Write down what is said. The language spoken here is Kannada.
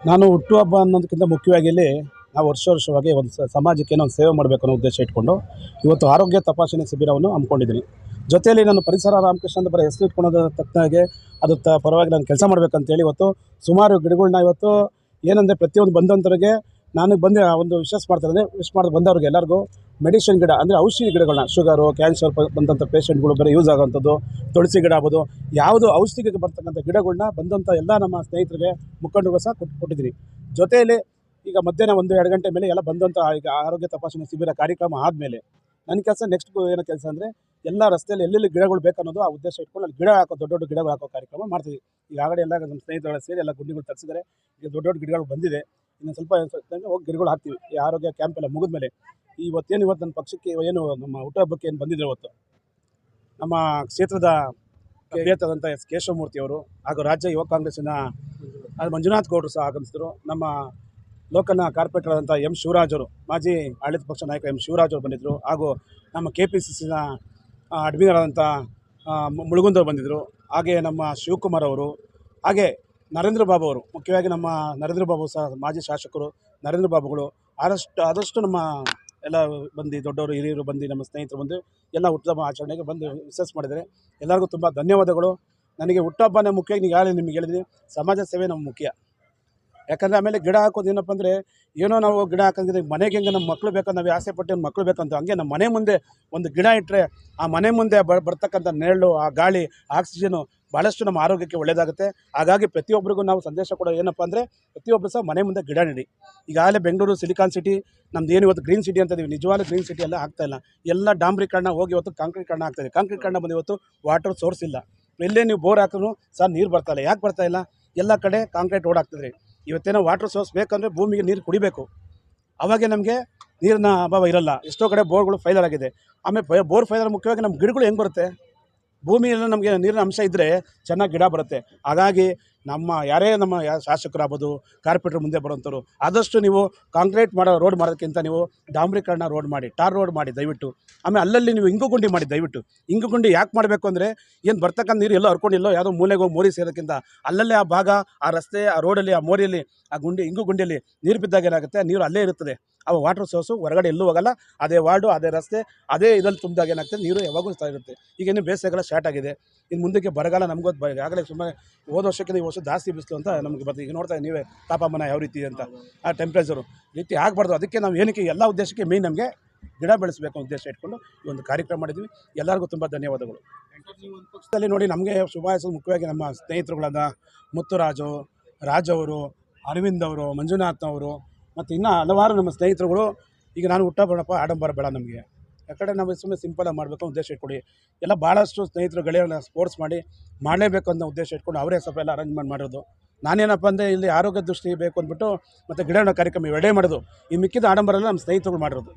ನಾನು ಹುಟ್ಟುಹಬ್ಬ ಅನ್ನೋದಕ್ಕಿಂತ ಮುಖ್ಯವಾಗಿ ಇಲ್ಲಿ ನಾವು ವರ್ಷವಾಗಿ ಒಂದು ಸಮಾಜಕ್ಕೆ ಏನೋ ಒಂದು ಸೇವೆ ಮಾಡಬೇಕು ಅನ್ನೋ ಉದ್ದೇಶ ಇಟ್ಕೊಂಡು ಇವತ್ತು ಆರೋಗ್ಯ ತಪಾಸಣೆ ಶಿಬಿರವನ್ನು ಹಮ್ಮಿಕೊಂಡಿದ್ದೀನಿ. ಜೊತೆಯಲ್ಲಿ ನಾನು ಪರಿಸರ ರಾಮಕೃಷ್ಣ ಅಂತ ಬರೀ ಹೆಸರು ಇಟ್ಕೊಳೋದು ತಕ್ಕನಾಗೆ ಅದು ಪರವಾಗಿ ನಾನು ಕೆಲಸ ಮಾಡಬೇಕಂತೇಳಿ ಇವತ್ತು ಸುಮಾರು ಗಿಡಗಳನ್ನ ಇವತ್ತು ಏನಂದರೆ ಪ್ರತಿಯೊಂದು ಬಂದಂಥವ್ರಿಗೆ ನಾನು ಬಂದು ಒಂದು ವಿಶೇಷ ಮಾಡ್ತಾರೆ ವಿಶ್ ಮಾಡಿ ಬಂದವ್ರಿಗೆ ಎಲ್ಲರಿಗೂ ಮೆಡಿಸಿನ್ ಗಿಡ ಅಂದರೆ ಔಷಧಿ ಗಿಡಗಳನ್ನ ಶುಗರು ಕ್ಯಾನ್ಸರ್ ಬಂದಂಥ ಪೇಷೆಂಟ್ಗಳು ಬರೀ ಯೂಸ್ ಆಗೋವಂಥದ್ದು ತುಳಸಿ ಗಿಡ ಆಗ್ಬೋದು ಯಾವುದು ಔಷಧಿಗೆ ಬರ್ತಕ್ಕಂಥ ಗಿಡಗಳನ್ನ ಬಂದಂಥ ಎಲ್ಲ ನಮ್ಮ ಸ್ನೇಹಿತರಿಗೆ ಮುಖಂಡರಿಗೂ ಸಹ ಕೊಟ್ಟಿದ್ದೀನಿ. ಜೊತೆಯಲ್ಲಿ ಈಗ ಮಧ್ಯಾಹ್ನ 1-2 ಗಂಟೆ ಮೇಲೆ ಎಲ್ಲ ಬಂದಂಥ ಈಗ ಆರೋಗ್ಯ ತಪಾಸಣೆ ಶಿಬಿರ ಕಾರ್ಯಕ್ರಮ ಆದಮೇಲೆ ನನ್ನ ಕೆಲಸ ನೆಕ್ಸ್ಟ್ ಏನೋ ಕೆಲಸ ಅಂದರೆ ಎಲ್ಲ ರಸ್ತೆಯಲ್ಲಿ ಎಲ್ಲೆಲ್ಲಿ ಗಿಡಗಳು ಬೇಕನ್ನೋದು ಆ ಉದ್ದೇಶ ಇಟ್ಕೊಂಡು ಅಲ್ಲಿ ಗಿಡ ಹಾಕೋ ದೊಡ್ಡ ಗಿಡಗಳು ಹಾಕೋ ಕಾರ್ಯಕ್ರಮ ಮಾಡ್ತೀವಿ. ಈಗಾಗಲೇ ಎಲ್ಲ ನಮ್ಮ ಸ್ನೇಹಿತರುಗಳ ಸೇರಿ ಎಲ್ಲ ಗುಂಡಿಗಳು ತರಿಸಿದ್ದಾರೆ. ಈಗ ದೊಡ್ಡ ಗಿಡಗಳು ಬಂದಿದೆ. ಇನ್ನು ಸ್ವಲ್ಪ ಹೋಗಿ ಗಿಡಗಳು ಹಾಕ್ತೀವಿ. ಈ ಆರೋಗ್ಯ ಕ್ಯಾಂಪ್ ಎಲ್ಲ ಮುಗಿದ ಮೇಲೆ ಇವತ್ತು ನನ್ನ ಪಕ್ಷಕ್ಕೆ ಏನು ನಮ್ಮ ಹುಟ್ಟುಹಬ್ಬಕ್ಕೆ ಏನು ಬಂದಿದೆ ಇವತ್ತು ನಮ್ಮ ಕ್ಷೇತ್ರದ ಅಭ್ಯರ್ಥಿಯಾದಂಥ ಎಸ್ ಕೇಶವಮೂರ್ತಿಯವರು ಹಾಗೂ ರಾಜ್ಯ ಯುವ ಕಾಂಗ್ರೆಸ್ಸಿನ ಮಂಜುನಾಥ್ ಗೌಡರು ಸಹ ಆಗಮಿಸಿದರು. ನಮ್ಮ ಲೋಕಲ್ನ ಕಾರ್ಪೊರೇಟರ್ ಆದಂಥ ಎಂ ಶಿವರಾಜ್ ಅವರು, ಮಾಜಿ ಆಡಳಿತ ಪಕ್ಷ ನಾಯಕ ಎಂ ಶಿವರಾಜ್ ಅವರು ಬಂದಿದ್ದರು. ಹಾಗೂ ನಮ್ಮ KPCCನ ಅಡ್ಮಿನ್ ಆದಂಥ ಮುಳುಗುಂದವ್ರು ಬಂದಿದ್ದರು. ಹಾಗೆ ನಮ್ಮ ಶಿವಕುಮಾರ್ ಅವರು, ಹಾಗೆ ನರೇಂದ್ರ ಬಾಬು ಅವರು, ಮುಖ್ಯವಾಗಿ ನಮ್ಮ ನರೇಂದ್ರ ಬಾಬು ಸಹ ಮಾಜಿ ಶಾಸಕರು ನರೇಂದ್ರ ಬಾಬುಗಳು ಆದಷ್ಟು ನಮ್ಮ ಎಲ್ಲ ಬಂದು ದೊಡ್ಡವರು ಹಿರಿಯರು ಬಂದು ನಮ್ಮ ಸ್ನೇಹಿತರು ಬಂದು ಎಲ್ಲ ಹುಟ್ಟುಹಬ್ಬ ಆಚರಣೆಗೆ ಬಂದು ವಿಶೇಷ ಮಾಡಿದ್ದಾರೆ. ಎಲ್ಲರಿಗೂ ತುಂಬ ಧನ್ಯವಾದಗಳು. ನನಗೆ ಹುಟ್ಟುಹಬ್ಬನೇ ಮುಖ್ಯ. ನಿಮಗೆ ಹೇಳಿದ್ದೀನಿ, ಸಮಾಜ ಸೇವೆ ನಮ್ಗೆ ಮುಖ್ಯ. ಯಾಕಂದರೆ ಆಮೇಲೆ ಗಿಡ ಹಾಕೋದು ಏನಪ್ಪ ಅಂದರೆ ಏನೋ ನಾವು ಗಿಡ ಹಾಕೋದ್ರೆ ಮನೆಗೆ ಹೆಂಗೆ ನಮ್ಮ ಮಕ್ಕಳು ಬೇಕಂತ ನಾವು ಆಸೆ ಪಟ್ಟು ಮಕ್ಕಳು ಬೇಕಂತ ಹಂಗೆ ನಮ್ಮ ಮನೆ ಮುಂದೆ ಒಂದು ಗಿಡ ಇಟ್ಟರೆ ಆ ಮನೆ ಮುಂದೆ ಬರ್ತಕ್ಕಂಥ ನೆರಳು, ಆ ಗಾಳಿ, ಆಕ್ಸಿಜನು ಭಾಳಷ್ಟು ನಮ್ಮ ಆರೋಗ್ಯಕ್ಕೆ ಒಳ್ಳೆಯದಾಗುತ್ತೆ. ಹಾಗಾಗಿ ಪ್ರತಿಯೊಬ್ಬರಿಗೂ ನಾವು ಸಂದೇಶ ಕೊಡೋ ಏನಪ್ಪ ಅಂದರೆ ಪ್ರತಿಯೊಬ್ಬರು ಸಹ ಮನೆ ಮುಂದೆ ಗಿಡ ನೆಡಿ. ಈಗಾಗಲೇ ಬೆಂಗಳೂರು ಸಿಲಿಕಾನ್ ಸಿಟಿ ನಮ್ದು ಏನು ಇವತ್ತು ಗ್ರೀನ್ ಸಿಟಿ ಅಂತಿದ್ದೀವಿ, ನಿಜವಾದ ಗ್ರೀನ್ ಸಿಟಿ ಎಲ್ಲ ಆಗ್ತಾಯಿಲ್ಲ. ಎಲ್ಲ ಡಾಂಬ್ರೀಕರಣ ಹೋಗಿ ಇವತ್ತು ಕಾಂಕ್ರೀಕರಣ ಆಗ್ತಾಯಿದೆ. ಕಾಂಕ್ರೀಕರಣ ಬಂದು ಇವತ್ತು ವಾಟರ್ ಸೋರ್ಸ್ ಇಲ್ಲ. ಎಲ್ಲೇ ನೀವು ಬೋರ್ ಹಾಕಿದ್ರು ಸಹ ನೀರು ಬರ್ತಾಯಿಲ್ಲ. ಯಾಕೆ ಬರ್ತಾಯಿಲ್ಲ? ಎಲ್ಲ ಕಡೆ ಕಾಂಕ್ರೀಟ್ ರೋಡ್ ಆಗ್ತದೆ. ಇವತ್ತೇನೋ ವಾಟರ್ ಸೋರ್ಸ್ ಬೇಕಂದರೆ ಭೂಮಿಗೆ ನೀರು ಕುಡಿಬೇಕು. ಅವಾಗೆ ನಮಗೆ ನೀರಿನ ಅಭಾವ ಇರಲ್ಲ. ಎಷ್ಟೋ ಕಡೆ ಬೋರ್ಗಳು ಫೈಲರ್ ಆಗಿದೆ. ಆಮೇಲೆ ಬೋರ್ ಫೈಲರ್ ಮುಖ್ಯವಾಗಿ ನಮ್ಮ ಗಿಡಗಳು ಹೆಂಗೆ ಬರುತ್ತೆ? ಭೂಮಿಯಲ್ಲಿ ನಮಗೆ ನೀರಿನ ಅಂಶ ಇದ್ದರೆ ಚೆನ್ನಾಗಿ ಗಿಡ ಬರುತ್ತೆ. ಹಾಗಾಗಿ ಯಾರೇ ನಮ್ಮ ಶಾಸಕರಾಗ್ಬೋದು, ಕಾರ್ಪೊರೇಟರ್ ಮುಂದೆ ಬರೋಂಥವ್ರು ಆದಷ್ಟು ನೀವು ಕಾಂಕ್ರೀಟ್ ಮಾಡೋ ರೋಡ್ ಮಾಡೋದಕ್ಕಿಂತ ನೀವು ಡಾಂಬ್ರೀಕರಣ ರೋಡ್ ಮಾಡಿ, ಟಾರ್ ರೋಡ್ ಮಾಡಿ ದಯವಿಟ್ಟು. ಆಮೇಲೆ ಅಲ್ಲಲ್ಲಿ ನೀವು ಇಂಗುಗುಂಡಿ ಮಾಡಿ ದಯವಿಟ್ಟು. ಇಂಗುಗುಂಡಿ ಯಾಕೆ ಮಾಡಬೇಕು ಅಂದರೆ ಏನು ಬರ್ತಕ್ಕಂಥ ನೀರು ಎಲ್ಲೋ ಹರ್ಕೊಂಡಿಲ್ಲೋ ಯಾವುದೋ ಮೂಲೆಗೆ ಹೋಗಿ ಮೋರಿ ಸೇರೋಕ್ಕಿಂತ ಅಲ್ಲಲ್ಲೇ ಆ ಭಾಗ, ಆ ರಸ್ತೆ, ಆ ರೋಡಲ್ಲಿ, ಆ ಮೋರಿಯಲ್ಲಿ, ಆ ಇಂಗುಗುಂಡಿಯಲ್ಲಿ ನೀರು ಬಿದ್ದಾಗ ಏನಾಗುತ್ತೆ, ನೀರು ಅಲ್ಲೇ ಇರುತ್ತದೆ. ಆ ವಾಟರ್ ಸೋರ್ಸು ಹೊರಗಡೆ ಎಲ್ಲೂ ಹೋಗಲ್ಲ. ಅದೇ ವಾರ್ಡು, ಅದೇ ರಸ್ತೆ, ಅದೇ ಇದರಲ್ಲಿ ತುಂಬಿದಾಗ ಏನಾಗ್ತದೆ, ನೀರು ಯಾವಾಗೂ ಇರುತ್ತೆ. ಈಗೇನು ಬೇಸಿಗೆಗಾಲ ಸ್ಟಾರ್ಟ್ ಆಗಿದೆ. ಇನ್ನು ಮುಂದಕ್ಕೆ ಬರಗಾಲ ನಮಗೂ ಆಗಲೇ ಸುಮ್ಮನೆ ಹೋದ ವರ್ಷಕ್ಕಿಂತ ಈ ವರ್ಷ ಜಾಸ್ತಿ ಬಿಸಿಲು ಅಂತ ನಮಗೆ ಬರ್ತದೆ. ಈಗ ನೋಡ್ತಾ ನೀವೇ ತಾಪಮಾನ ಯಾವ ರೀತಿ ಅಂತ, ಆ ಟೆಂಪ್ರೇಚರು ರೀತಿ ಆಗಬಾರ್ದು. ಅದಕ್ಕೆ ನಾವು ಏನಕ್ಕೆ ಎಲ್ಲ ಉದ್ದೇಶಕ್ಕೆ ಮೇಯ್ನ್ ನಮಗೆ ಗಿಡ ಬೆಳೆಸಬೇಕು ಉದ್ದೇಶ ಇಟ್ಕೊಂಡು ಈ ಒಂದು ಕಾರ್ಯಕ್ರಮ ಮಾಡಿದ್ವಿ. ಎಲ್ಲರಿಗೂ ತುಂಬ ಧನ್ಯವಾದಗಳು. ಪಕ್ಷದಲ್ಲಿ ನೋಡಿ ನಮಗೆ ಶುಭಾಶಯ ಮುಖ್ಯವಾಗಿ ನಮ್ಮ ಸ್ನೇಹಿತರುಗಳಾದ ಮುತ್ತುರಾಜು, ರಾಜ್ ಅವರು, ಅರವಿಂದ್ ಅವರು, ಮಂಜುನಾಥ್ ಅವರು ಮತ್ತು ಇನ್ನೂ ಹಲವಾರು ನಮ್ಮ ಸ್ನೇಹಿತರುಗಳು. ಈಗ ನಾನು ಹುಟ್ಟಹಬ್ಬ ಆಡಂಬರ ಬೇಡ ನಮಗೆ, ಯಾಕಂದರೆ ನಾವು ಸುಮ್ಮನೆ ಸಿಂಪಲಾಗಿ ಮಾಡಬೇಕು ಉದ್ದೇಶ ಇಟ್ಕೊಡಿ. ಎಲ್ಲ ಭಾಳಷ್ಟು ಸ್ನೇಹಿತರು ಗೆಳೆಯರನ್ನ ಸ್ಪೋರ್ಟ್ಸ್ ಮಾಡಲೇಬೇಕು ಅನ್ನೋ ಉದ್ದೇಶ ಇಟ್ಕೊಂಡು ಅವರೇ ಸ್ವಲ್ಪ ಎಲ್ಲ ಅರೇಂಜ್ಮೆಂಟ್ ಮಾಡೋದು. ನಾನೇನಪ್ಪ ಅಂದರೆ ಇಲ್ಲಿ ಆರೋಗ್ಯ ದೃಷ್ಟಿ ಬೇಕು ಅಂದ್ಬಿಟ್ಟು ಮತ್ತು ಗಿಡ ಕಾರ್ಯಕ್ರಮ ಎರಡೇ ಮಾಡೋದು. ಈ ಮಿಕ್ಕಿದ ಆಡಂಬರ ಎಲ್ಲ ನಮ್ಮ ಸ್ನೇಹಿತರುಗಳು ಮಾಡಿರೋದು.